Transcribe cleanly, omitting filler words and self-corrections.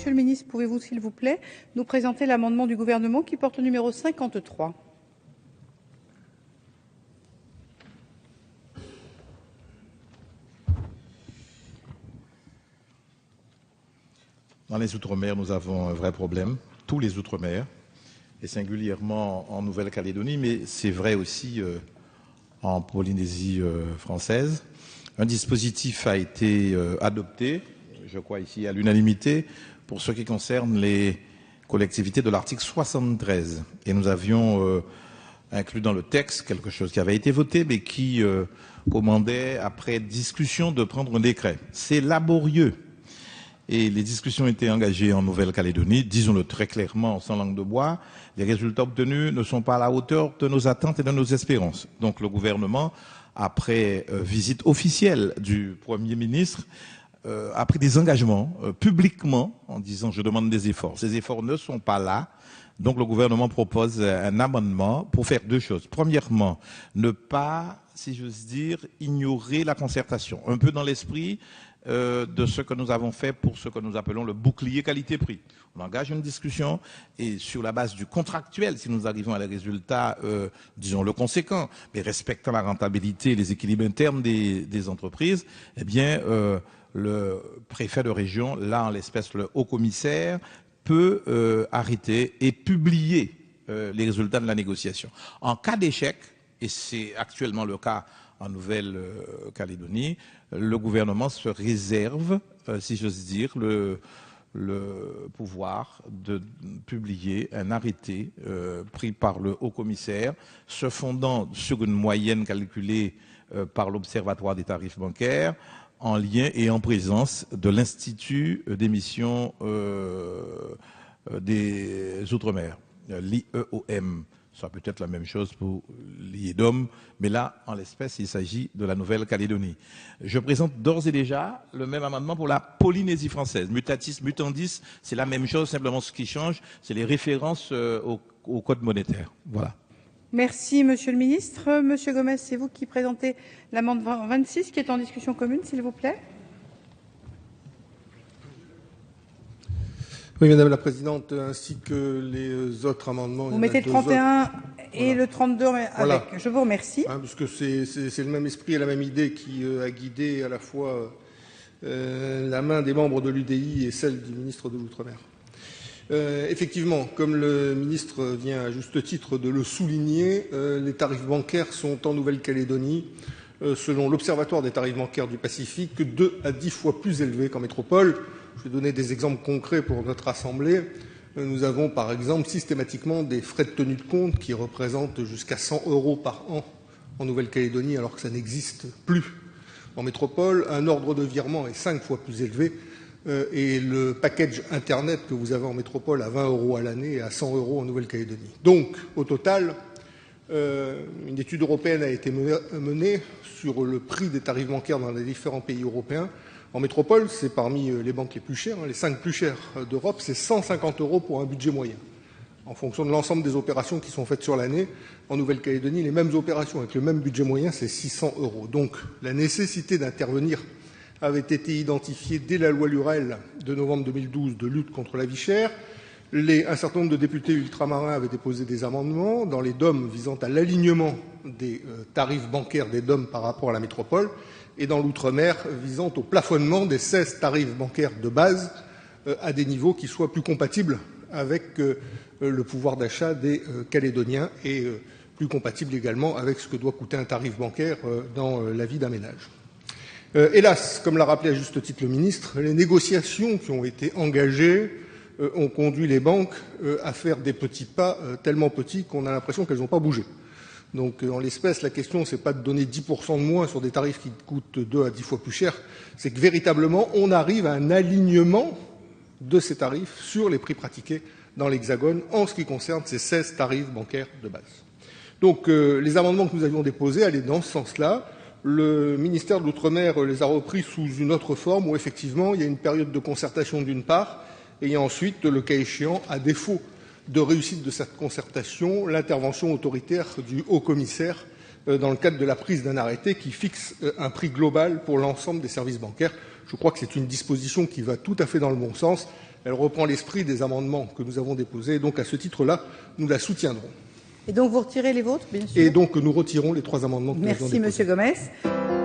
Monsieur le ministre, pouvez-vous, s'il vous plaît, nous présenter l'amendement du Gouvernement qui porte le numéro 53 ? Dans les Outre-mer, nous avons un vrai problème, tous les Outre-mer, et singulièrement en Nouvelle-Calédonie, mais c'est vrai aussi en Polynésie française. Un dispositif a été adopté, je crois ici à l'unanimité, pour ce qui concerne les collectivités de l'article 73. Et nous avions inclus dans le texte quelque chose qui avait été voté, mais qui commandait, après discussion, de prendre un décret. C'est laborieux. Et les discussions étaient engagées en Nouvelle-Calédonie, disons-le très clairement, sans langue de bois. Les résultats obtenus ne sont pas à la hauteur de nos attentes et de nos espérances. Donc le gouvernement, après visite officielle du Premier ministre, a pris des engagements publiquement en disant « je demande des efforts ». Ces efforts ne sont pas là. Donc le gouvernement propose un amendement pour faire deux choses. Premièrement, ne pas, si j'ose dire, ignorer la concertation. Un peu dans l'esprit de ce que nous avons fait pour ce que nous appelons le bouclier qualité-prix. On engage une discussion et sur la base du contractuel, si nous arrivons à des résultats, disons, le conséquent, mais respectant la rentabilité et les équilibres internes des entreprises, eh bien, le préfet de région, là en l'espèce le haut-commissaire, peut arrêter et publier les résultats de la négociation. En cas d'échec, et c'est actuellement le cas en Nouvelle-Calédonie, le gouvernement se réserve, si j'ose dire, le pouvoir de publier un arrêté pris par le haut-commissaire, se fondant sur une moyenne calculée par l'Observatoire des tarifs bancaires, en lien et en présence de l'Institut d'émission des Outre-mer, l'IEOM. Ça peut être la même chose pour l'IEDOM, mais là, en l'espèce, il s'agit de la Nouvelle-Calédonie. Je présente d'ores et déjà le même amendement pour la Polynésie française. Mutatis mutandis, c'est la même chose, simplement ce qui change, c'est les références au code monétaire. Voilà. Merci, Monsieur le ministre. Monsieur Gomez, c'est vous qui présentez l'amendement 26 qui est en discussion commune, s'il vous plaît. Oui, Madame la Présidente, ainsi que les autres amendements. Vous mettez le 31 et voilà. le 32 avec. Voilà. Je vous remercie. Puisque c'est le même esprit et la même idée qui a guidé à la fois la main des membres de l'UDI et celle du ministre de l'Outre-mer. Effectivement, comme le ministre vient à juste titre de le souligner, les tarifs bancaires sont en Nouvelle-Calédonie, selon l'Observatoire des tarifs bancaires du Pacifique, 2 à 10 fois plus élevés qu'en métropole. Je vais donner des exemples concrets pour notre Assemblée. Nous avons par exemple systématiquement des frais de tenue de compte qui représentent jusqu'à 100 € par an en Nouvelle-Calédonie, alors que ça n'existe plus en métropole. Un ordre de virement est 5 fois plus élevé et le package Internet que vous avez en métropole à 20 € à l'année et à 100 € en Nouvelle-Calédonie. Donc, au total, une étude européenne a été menée sur le prix des tarifs bancaires dans les différents pays européens. En métropole, c'est parmi les banques les plus chères, les 5 plus chères d'Europe, c'est 150 € pour un budget moyen. En fonction de l'ensemble des opérations qui sont faites sur l'année, en Nouvelle-Calédonie, les mêmes opérations avec le même budget moyen, c'est 600 €. Donc la nécessité d'intervenir avait été identifiée dès la loi Lurel de novembre 2012 de lutte contre la vie chère. Un certain nombre de députés ultramarins avaient déposé des amendements dans les DOM visant à l'alignement des tarifs bancaires des DOM par rapport à la métropole, et dans l'outre-mer visant au plafonnement des 16 tarifs bancaires de base à des niveaux qui soient plus compatibles avec le pouvoir d'achat des Calédoniens et plus compatibles également avec ce que doit coûter un tarif bancaire dans la vie d'un ménage. Hélas, comme l'a rappelé à juste titre le ministre, les négociations qui ont été engagées ont conduit les banques à faire des petits pas tellement petits qu'on a l'impression qu'elles n'ont pas bougé. Donc, en l'espèce, la question, c'est pas de donner 10% de moins sur des tarifs qui coûtent 2 à 10 fois plus cher, c'est que véritablement, on arrive à un alignement de ces tarifs sur les prix pratiqués dans l'Hexagone en ce qui concerne ces 16 tarifs bancaires de base. Donc, les amendements que nous avions déposés allaient dans ce sens-là. Le ministère de l'Outre-mer les a repris sous une autre forme où, effectivement, il y a une période de concertation d'une part, et il y a ensuite, le cas échéant, à défaut de réussite de cette concertation, l'intervention autoritaire du haut-commissaire dans le cadre de la prise d'un arrêté qui fixe un prix global pour l'ensemble des services bancaires. Je crois que c'est une disposition qui va tout à fait dans le bon sens, Elle reprend l'esprit des amendements que nous avons déposés. Donc, à ce titre-là, nous la soutiendrons. Et donc, vous retirez les vôtres, bien sûr. Et donc, nous retirons les 3 amendements que nous avons Merci, déposés. Monsieur Gomes.